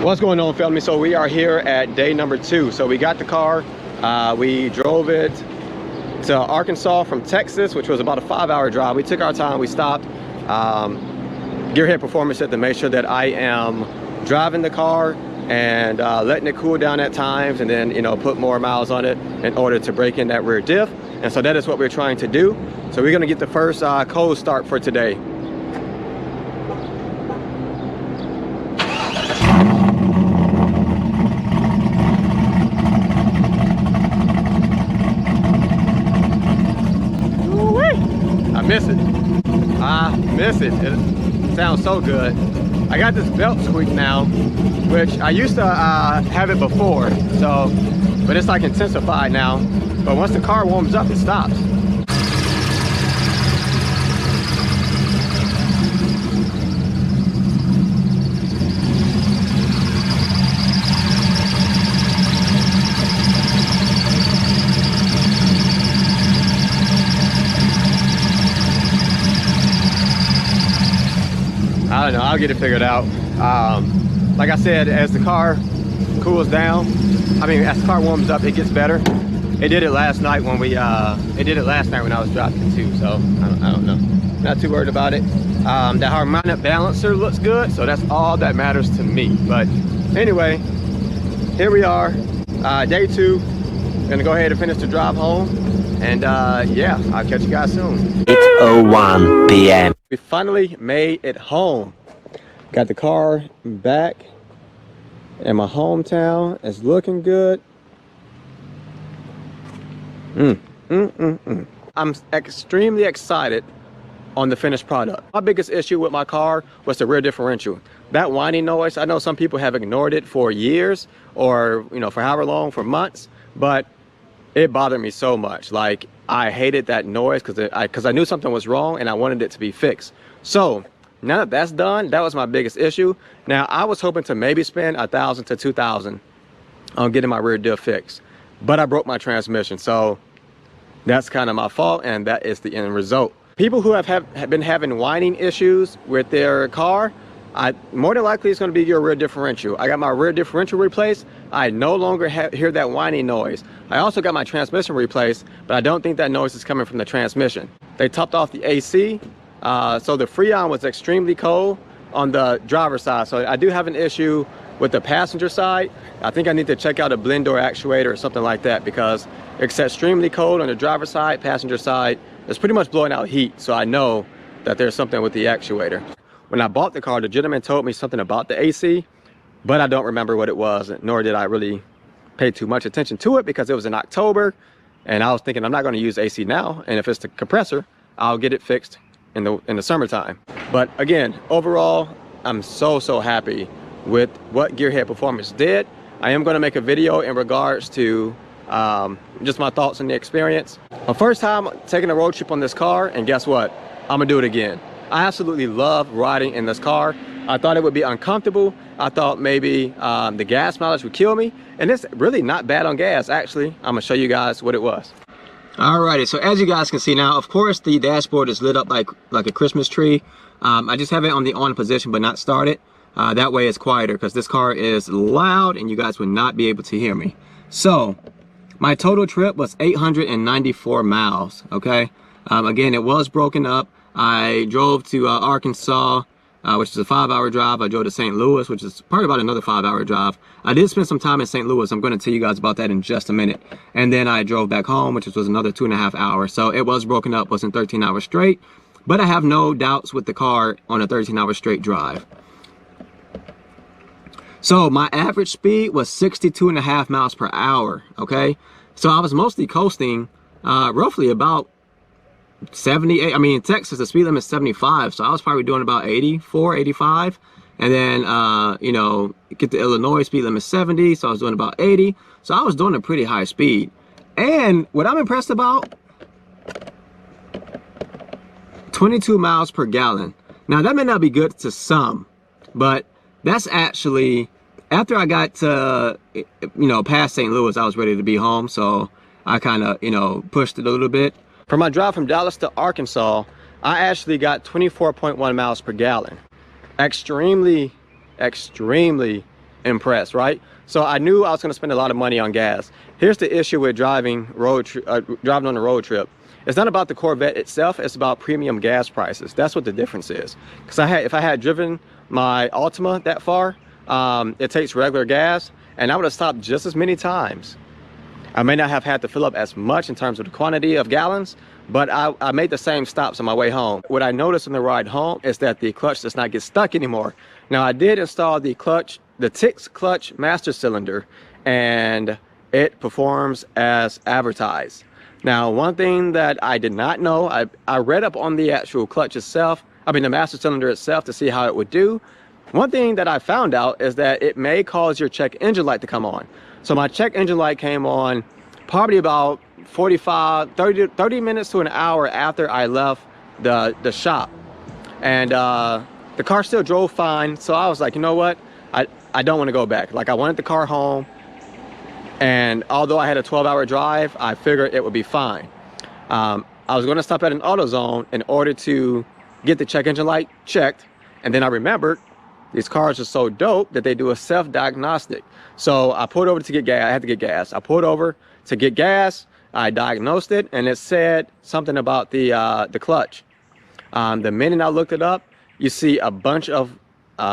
What's going on, family? So we are here at day number 2. So we got the car, we drove it to Arkansas from Texas, which was about a 5-hour drive. We took our time, we stopped. Gearhead Performance said to make sure that I am driving the car and letting it cool down at times, and then, you know, put more miles on it in order to break in that rear diff. And so that is what we're trying to do. So we're gonna get the first cold start for today. I miss it. It sounds so good. I got this belt squeak now, which I used to have it before, so, but it's like intensified now. But once the car warms up, it stops. I don't know, I'll get it figured out. Like I said, as the car cools down, as the car warms up, it gets better. It did it last night when we, it did it last night when I was driving it too, so I don't know. Not too worried about it. The harmonic balancer looks good, so that's all that matters to me. But anyway, here we are, day 2. Gonna go ahead and finish the drive home. And yeah, I'll catch you guys soon. 8:01 p.m. We finally made it home. Got the car back in my hometown. It's looking good. I'm extremely excited on the finished product. My biggest issue with my car was the rear differential. That whining noise, I know some people have ignored it for years, or, you know, for however long, for months, but it bothered me so much. Like, I hated that noise because I knew something was wrong and I wanted it to be fixed. So now that that's done, that was my biggest issue. Now I was hoping to maybe spend $1,000 to $2,000 on getting my rear diff fixed, but I broke my transmission, so that's kind of my fault, and that is the end result. People who have been having whining issues with their car, more than likely it's going to be your rear differential. I got my rear differential replaced. I no longer hear that whining noise. I also got my transmission replaced, but I don't think that noise is coming from the transmission. They topped off the AC, so the Freon was extremely cold on the driver's side. So I do have an issue with the passenger side. I think I need to check out a blend door actuator or something like that, because it's extremely cold on the driver's side. Passenger side is pretty much blowing out heat, so I know that there's something with the actuator. When I bought the car, the gentleman told me something about the AC, but I don't remember what it was, nor did I really pay too much attention to it, because it was in October, and I was thinking I'm not going to use AC now, and if it's the compressor, I'll get it fixed in the summertime. But again, overall, I'm so happy with what Gearhead Performance did. I am going to make a video in regards to just my thoughts on the experience. My first time taking a road trip on this car, and guess what? I'm gonna do it again. I absolutely love riding in this car. I thought it would be uncomfortable. I thought maybe the gas mileage would kill me, and it's really not bad on gas. Actually, I'm gonna show you guys what it was. Alrighty, so as you guys can see now, of course the dashboard is lit up like a Christmas tree. I just have it on the on position but not started. That way it's quieter, because this car is loud and you guys would not be able to hear me. So my total trip was 894 miles, okay? Again, it was broken up. I drove to Arkansas, which is a 5-hour drive. I drove to St. Louis, which is probably about another 5-hour drive. I did spend some time in St. Louis. I'm going to tell you guys about that in just a minute. And then I drove back home, which was another 2.5 hours. So it was broken up, wasn't 13 hours straight. But I have no doubts with the car on a 13-hour straight drive. So my average speed was 62.5 miles per hour, okay? So I was mostly coasting roughly about 78. I mean, in Texas, the speed limit is 75, so I was probably doing about 84, 85. And then, you know, get to Illinois, speed limit 70, so I was doing about 80. So I was doing a pretty high speed. And what I'm impressed about, 22 miles per gallon. Now, that may not be good to some, but that's actually, after I got to, you know, past St. Louis, I was ready to be home. So I kind of, you know, pushed it a little bit. For my drive from Dallas to Arkansas, I actually got 24.1 miles per gallon. Extremely impressed, right? So I knew I was going to spend a lot of money on gas. Here's the issue with driving on a road trip. It's not about the Corvette itself, it's about premium gas prices. That's what the difference is. Because if I had driven my Altima that far, it takes regular gas, and I would have stopped just as many times. I may not have had to fill up as much in terms of the quantity of gallons, but I made the same stops on my way home. What I noticed on the ride home is that the clutch does not get stuck anymore. Now, I did install the TIX clutch master cylinder, and it performs as advertised. Now, one thing that I did not know, I read up on the actual clutch itself, the master cylinder itself, to see how it would do. One thing that I found out is that it may cause your check engine light to come on. So my check engine light came on probably about 30 minutes to an hour after I left the shop. And the car still drove fine. So I was like, you know what? I don't want to go back. Like, I wanted the car home. And although I had a 12-hour drive, I figured it would be fine. I was going to stop at an AutoZone in order to get the check engine light checked. And then I remembered these cars are so dope that they do a self-diagnostic. So I pulled over to get gas. I had to get gas. I pulled over to get gas. I diagnosed it, and it said something about the clutch. The minute I looked it up, you see a bunch of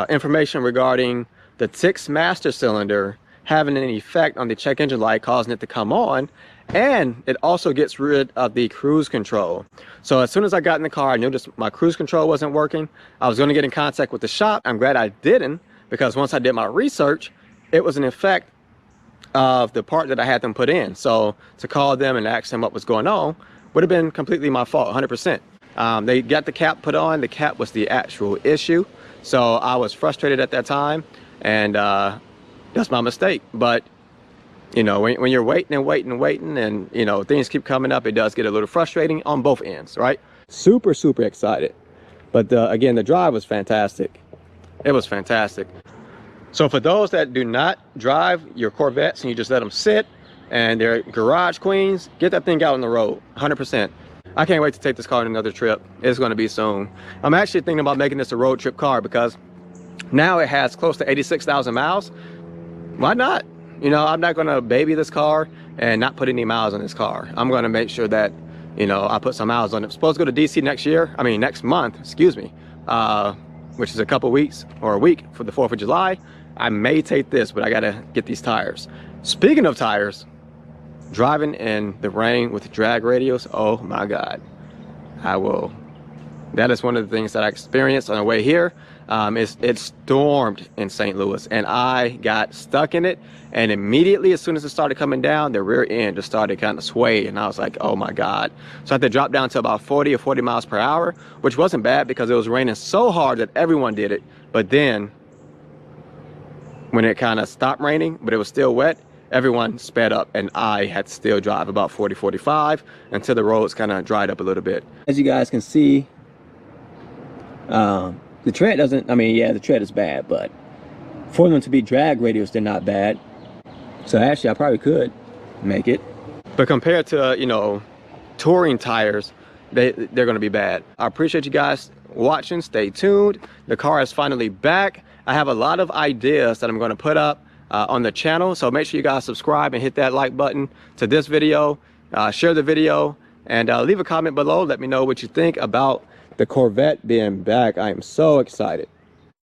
information regarding the TIX master cylinder having an effect on the check engine light, causing it to come on, and it also gets rid of the cruise control. So as soon as I got in the car, I noticed my cruise control wasn't working. I was going to get in contact with the shop. I'm glad I didn't, because once I did my research, it was an effect of the part that I had them put in. So to call them and ask them what was going on would have been completely my fault, 100%. They got the cap put on. The cap was the actual issue. So I was frustrated at that time, and that's my mistake. But you know, when you're waiting and you know, things keep coming up, it does get a little frustrating on both ends, right? Super excited. But again, the drive was fantastic. It was fantastic. So for those that do not drive your Corvettes and you just let them sit and they're garage queens, get that thing out on the road, 100%. I can't wait to take this car on another trip. It's going to be soon. I'm actually thinking about making this a road trip car, because now it has close to 86,000 miles. Why not? You know, I'm not going to baby this car and not put any miles on this car. I'm going to make sure that, you know, I put some miles on it. I'm supposed to go to DC next month, excuse me, which is a couple weeks or a week for the 4th of July. I may take this, but I got to get these tires. Speaking of tires, driving in the rain with drag radials, oh my God, that is one of the things that I experienced on the way here. It stormed in St. Louis, and I got stuck in it, and immediately as soon as it started coming down, the rear end just started kind of sway, and I was like, oh my God. So I had to drop down to about 40 or 40 miles per hour, which wasn't bad because it was raining so hard that everyone did it. But then when it kind of stopped raining, but it was still wet, everyone sped up, and I had to still drive about 40, 45 until the roads kind of dried up a little bit. As you guys can see, the tread doesn't, yeah, the tread is bad, but for them to be drag radials, they're not bad. So actually, I probably could make it. But compared to, you know, touring tires, they're going to be bad. I appreciate you guys watching. Stay tuned. The car is finally back. I have a lot of ideas that I'm going to put up on the channel. So make sure you guys subscribe and hit that like button to this video. Share the video, and leave a comment below. Let me know what you think about the Corvette being back. I am so excited.